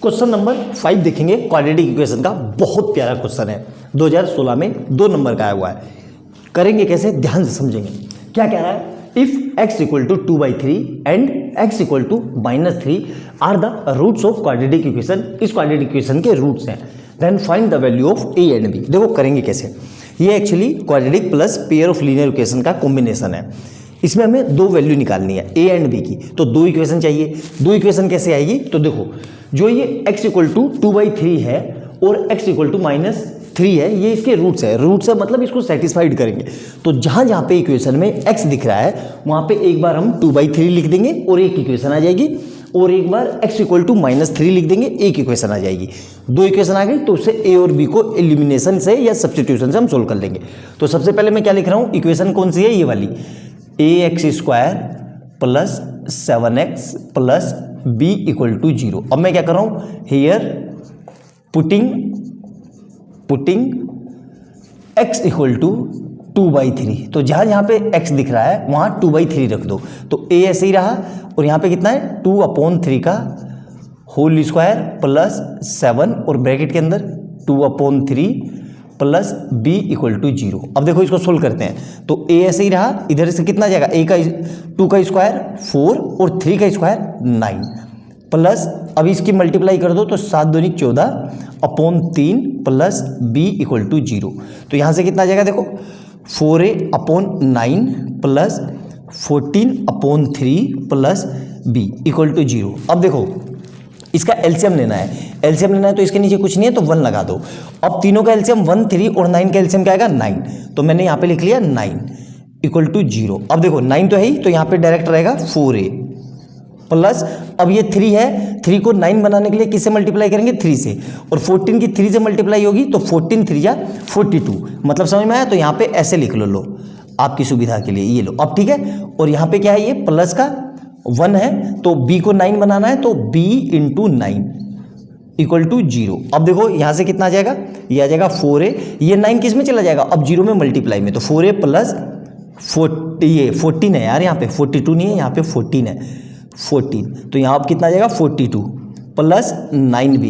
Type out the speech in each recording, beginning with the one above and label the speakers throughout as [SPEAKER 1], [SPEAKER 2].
[SPEAKER 1] Question number 5 देखेंगे quadratic equation का। बहुत प्यारा क्वेश्चन है, 2016 में 2 नंबर का आया हुआ है। करेंगे कैसे, ध्यान से समझेंगे। क्या कह रहा है, if x equal to 2/3 and x equal to -3 are the roots of quadratic equation, इस क्वाड्रेटिक इक्वेशन के रूट्स हैं, then find the value of a and b। देखो करेंगे कैसे, ये actually quadratic plus pair of linear equation का combination है। इसमें हमें 2 वैल्यू निकालनी है a एंड b की, तो 2 इक्वेशन चाहिए। 2 इक्वेशन कैसे आएगी, तो देखो जो ये x इक्वल टू 2/3 है और x इक्वल टू -3 है, ये इसके रूट्स है। रूट्स है मतलब इसको सेटिस्फाइड करेंगे। तो जहां जहां पे इक्वेशन में x दिख रहा है वहां पे एक बार हम 2/3 लिख देंगे और एक इक्वेशन आ जाएगी, और एक बार x इक्वल टू -3 लिख देंगे, एक इक्वेशन आ जाएगी। 2 इक्वेशन आ गई तो उससे a और b को एलिमिनेशन से या सब्स्टिट्यूशन से हम सोल्व कर लेंगे। तो सबसे पहले मैं क्या लिख रहा हूं, इक्वेशन कौन सी है, ये वाली, ax² plus 7x plus b equal to 0। अब मैं क्या कर रहा हूं, here putting x equal to 2/3। तो जहां जहां पे x दिख रहा है वहां 2/3 रख दो, तो a ऐसे ही रहा, और यहां पे कितना है 2/3 का होल स्क्वायर प्लस 7 और ब्रैकेट के अंदर 2/3 प्लस b इक्वल टू 0। अब देखो इसको सोल्व करते हैं, तो a ऐसे ही रहा, इधर से कितना जाएगा, 2 का स्क्वायर 4 और 3 का स्क्वायर 9 प्लस, अब इसकी मल्टीप्लाई कर दो तो 7 दूनी 14/3 प्लस b इक्वल टू 0। तो यहाँ से कितना जाएगा, देखो 4a/9 plus 14/3 plus b equal to 0। अब देखो इसका एलसीएम लेना है, एलसीएम लेना है तो इसके नीचे कुछ नहीं है तो 1 लगा दो। अब तीनों का एलसीएम 1, 3 और 9 का एलसीएम क्या आएगा, 9। तो मैंने यहाँ पे लिख लिया 9 इक्वल टू 0। अब देखो 9 तो है ही, तो यहाँ पे डायरेक्ट रहेगा 4a प्लस, अब ये 3 है, 3 को 9 बनाने के लिए किससे मल्टीप्लाई करेंगे, 3 से, और 14 की 3 से मल्टीप्लाई होगी तो 14 3 जा 42। मतलब समझ में आया, तो यहाँ पे ऐसे लिख लो आपकी सुविधा के लिए, ये लो। अब ठीक है, और यहाँ पे क्या है, ये प्लस का 1 है, तो b को 9 बनाना है, तो b इंटू 9 इक्वल टू 0। अब देखो यहाँ से कितना आ जाएगा, ये आ जाएगा 4a, ये 9 किस में चला जाएगा, अब 0 में मल्टीप्लाई में, तो 4a प्लस 14 है यार, यहाँ पे 42 नहीं है, यहाँ पे 14 है, 14। तो यहाँ अब कितना आ जाएगा 42 प्लस 9b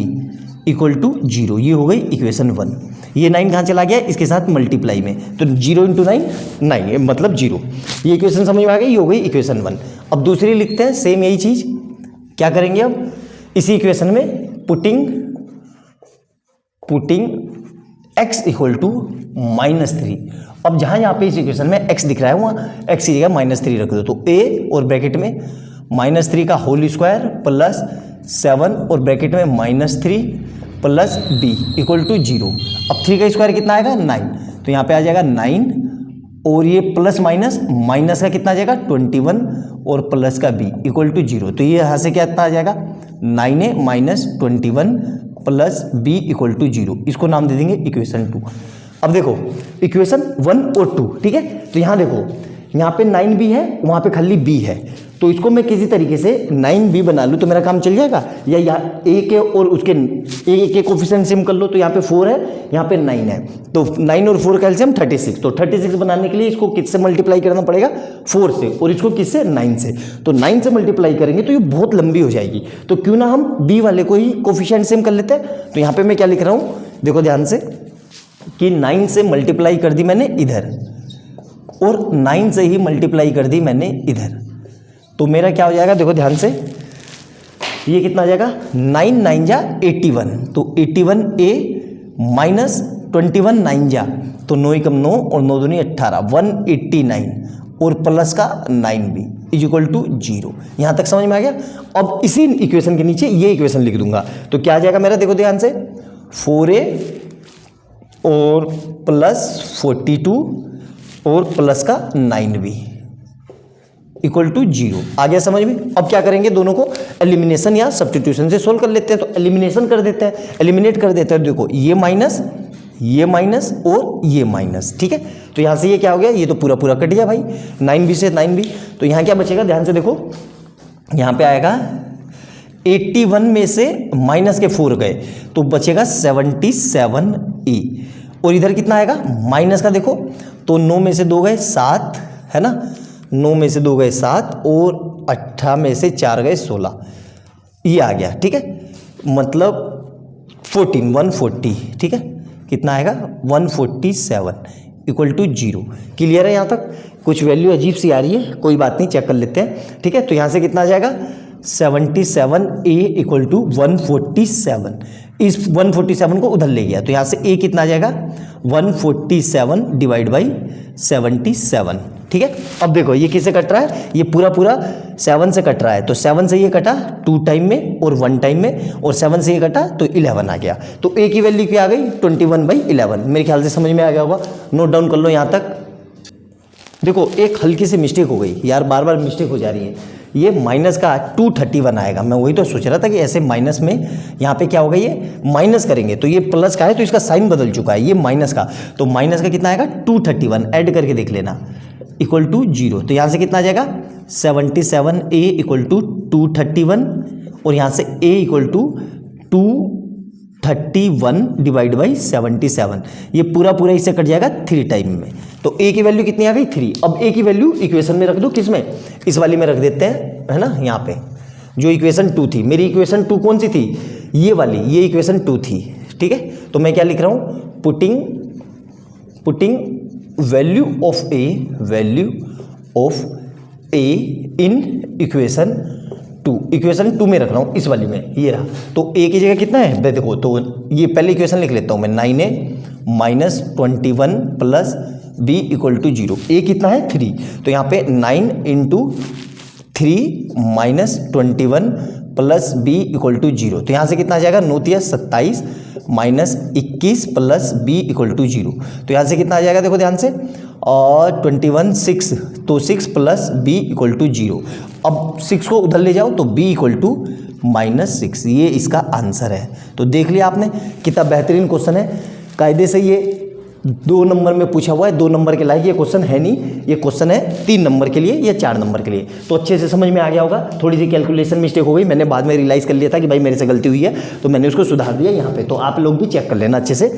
[SPEAKER 1] इक्वल टू 0। ये हो गई इक्वेशन 1। ये 9 कहाँ चला गया, इसके साथ मल्टीप्लाई में, तो 0 इंटू 9 मतलब 0। ये इक्वेशन समझ में आ गई, ये हो गई इक्वेशन 1। अब दूसरी लिखते हैं, सेम यही चीज। क्या करेंगे अब, इसी इक्वेशन में पुटिंग x इक्वल टू -3। अब जहां यहाँ पे इस इक्वेशन में x दिख रहा है वहां x की जगह -3 रख दो, तो a और ब्रैकेट में -3 का होल स्क्वायर प्लस 7 और ब्रैकेट में -3 प्लस b इक्वल टू 0। अब 3 का स्क्वायर कितना आएगा, 9। तो यहाँ पे आ जाएगा 9, और ये प्लस माइनस का कितना आ जाएगा 21 और प्लस का b इक्वल टू 0। तो ये यहाँ से क्या इतना आ जाएगा 9a minus 21 plus b equal to 0। इसको नाम दे देंगे इक्वेशन 2। अब देखो इक्वेशन 1 और 2, ठीक है। तो यहाँ देखो, यहाँ पे 9b है, वहाँ पे खाली b है, तो इसको मैं किसी तरीके से 9b बना लूँ तो मेरा काम चल जाएगा। या यहाँ a के और उसके a के कोफिशिएंट सेम कर लो, तो यहाँ पे 4 है, यहाँ पे 9 है, तो 9 और 4 का एलसीएम 36। तो 36 बनाने के लिए इसको किससे मल्टीप्लाई करना पड़ेगा, 4 से, और इसको किससे, 9 से। तो 9 से मल्टीप्लाई करेंगे तो ये बहुत लंबी हो जाएगी, तो क्यों ना हम b वाले को ही कोफिशिएंट सेम कर लेते हैं। तो यहाँ पे मैं क्या लिख रहा हूँ, देखो ध्यान से, कि 9 से मल्टीप्लाई कर दी मैंने इधर, और 9 से ही मल्टीप्लाई कर दी मैंने इधर, तो मेरा क्या हो जाएगा, देखो ध्यान से, ये कितना आ जाएगा, 9 9 जा 81, तो 81a माइनस 21 9 जा, तो 9 एकम 9 और 9 दूनी 18, 189 और प्लस का 9b इज इक्वल टू 0। यहाँ तक समझ में आ गया। अब इसी इक्वेशन के नीचे ये इक्वेशन लिख दूंगा, तो क्या आ जाएगा मेरा, देखो ध्यान से, 4a और प्लस 42 और प्लस का 9b इक्वल टू 0। आ गया समझ में। अब क्या करेंगे, दोनों को एलिमिनेशन या सब्स्टिट्यूशन से सोल्व कर लेते हैं। तो एलिमिनेशन कर देते हैं, एलिमिनेट कर देते हैं। देखो ये माइनस और ये माइनस, ठीक है। तो यहाँ से ये क्या हो गया, ये तो पूरा पूरा कट गया भाई, 9b से 9b। तो यहाँ क्या बचेगा, ध्यान से देखो, यहाँ पे आएगा 81 में से माइनस के 4 गए तो बचेगा 77e, और इधर कितना आएगा माइनस का, देखो तो 9 में से 2 गए 7, है ना, 9 में से 2 गए 7 और 18 में से 4 गए 16, ये आ गया, ठीक है। मतलब 140, ठीक है, कितना आएगा 147 इक्वल टू 0। क्लियर है यहाँ तक? कुछ वैल्यू अजीब सी आ रही है, कोई बात नहीं, चेक कर लेते हैं, ठीक है। तो यहाँ से कितना आ जाएगा 77a इक्वल टू 147। इस 147 को उधर ले गया तो यहाँ से a कितना आ जाएगा 147 डिवाइड बाई 77, ठीक है। अब देखो ये किससे कट रहा है, ये पूरा 7 से कट रहा है, तो 7 से ये कटा 2 टाइम में और 1 टाइम में, और 7 से ये कटा तो 11 आ गया। तो a की वैल्यू क्या आ गई 21/11। मेरे ख्याल से समझ में आ गया होगा, नोट डाउन कर लो यहाँ तक। देखो एक हल्की सी मिस्टेक हो गई यार, बार बार मिस्टेक हो जा रही है। ये माइनस का 231 आएगा, मैं वही तो सोच रहा था कि ऐसे माइनस में यहाँ पे क्या होगा, ये माइनस करेंगे तो ये प्लस का है तो इसका साइन बदल चुका है, ये माइनस का, तो माइनस का कितना आएगा 231, ऐड करके देख लेना, इक्वल टू 0। तो यहाँ से कितना आ जाएगा 77a इक्वल टू 231, और यहाँ से a equal to 231 divide by 77, ये पूरा इससे कट जाएगा 3 टाइम में। तो a की वैल्यू कितनी आ गई 3। अब a की वैल्यू इक्वेशन में रख दो, किस में, इस वाली में रख देते हैं, है ना। यहाँ पे जो इक्वेशन 2 थी, मेरी इक्वेशन 2 कौन सी थी, ये वाली, ये इक्वेशन 2 थी, ठीक है। तो मैं क्या लिख रहा हूँ, putting value of a in equation 2 में रख रहा हूँ, इस वाली में, ये रहा। तो a की जगह कितना है, देखो तो ये पहले इक्वेशन लिख लेता हूँ मैं, 9a minus 21 plus b equal to 0। a कितना है 3, तो यहाँ पे 9 into 3 minus 21 plus b equal to 0। तो यहाँ से कितना आ जाएगा 9 × 27 minus 21 plus b equal to 0। तो यहाँ से कितना आ जाएगा, देखो ध्यान से, और 21 6, तो 6 प्लस b इक्वल टू 0। अब 6 को उधर ले जाओ तो b इक्वल टू -6, ये इसका आंसर है। तो देख लिया आपने, कितना बेहतरीन क्वेश्चन है। कायदे से ये 2 नंबर में पूछा हुआ है, 2 नंबर के लायक ये क्वेश्चन है नहीं, ये क्वेश्चन है 3 नंबर के लिए या 4 नंबर के लिए। तो अच्छे से समझ में आ गया होगा। थोड़ी सी कैलकुलेशन मिस्टेक हो गई, मैंने बाद में रियलाइज़ कर लिया था कि भाई मेरे से गलती हुई है, तो मैंने उसको सुधार दिया यहाँ पे। तो आप लोग भी चेक कर लेना अच्छे से,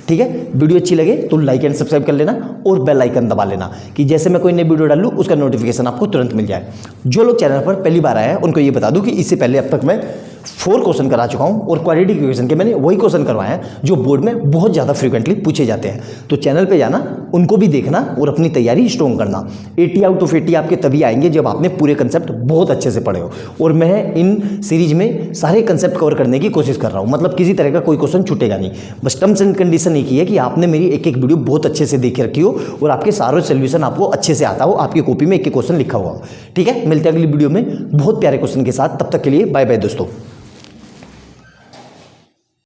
[SPEAKER 1] ठीक है। वीडियो अच्छी लगे तो लाइक एंड सब्सक्राइब कर लेना और बेल आइकन दबा लेना कि जैसे मैं कोई नई वीडियो डालूँ उसका नोटिफिकेशन आपको तुरंत मिल जाए। जो लोग चैनल पर पहली बार आए हैं उनको ये बता दूं कि इससे पहले अब तक मैं 4 क्वेश्चन करा चुका हूं, और क्वाड्रेटिक इक्वेशन के मैंने वही क्वेश्चन करवाए हैं जो बोर्ड में बहुत ज़्यादा फ्रीक्वेंटली पूछे जाते हैं। तो चैनल पे जाना, उनको भी देखना और अपनी तैयारी स्ट्रॉन्ग करना। 80 आउट ऑफ 80 आपके तभी आएंगे जब आपने पूरे कंसेप्ट बहुत अच्छे से पढ़े हो। और मैं इन सीरीज में सारे कंसेप्ट कवर करने की कोशिश कर रहा हूँ, मतलब किसी तरह का कोई क्वेश्चन छूटेगा नहीं। बस टर्म्स एंड कंडीशन एक ही है कि आपने मेरी एक वीडियो बहुत अच्छे से देख रखी हो और आपके सारे सोल्यूशन आपको अच्छे से आता हो, आपकी कॉपी में एक क्वेश्चन लिखा हुआ हो, ठीक है। मिलते हैं अगली वीडियो में बहुत प्यारे क्वेश्चन के साथ, तब तक के लिए बाय बाय दोस्तों।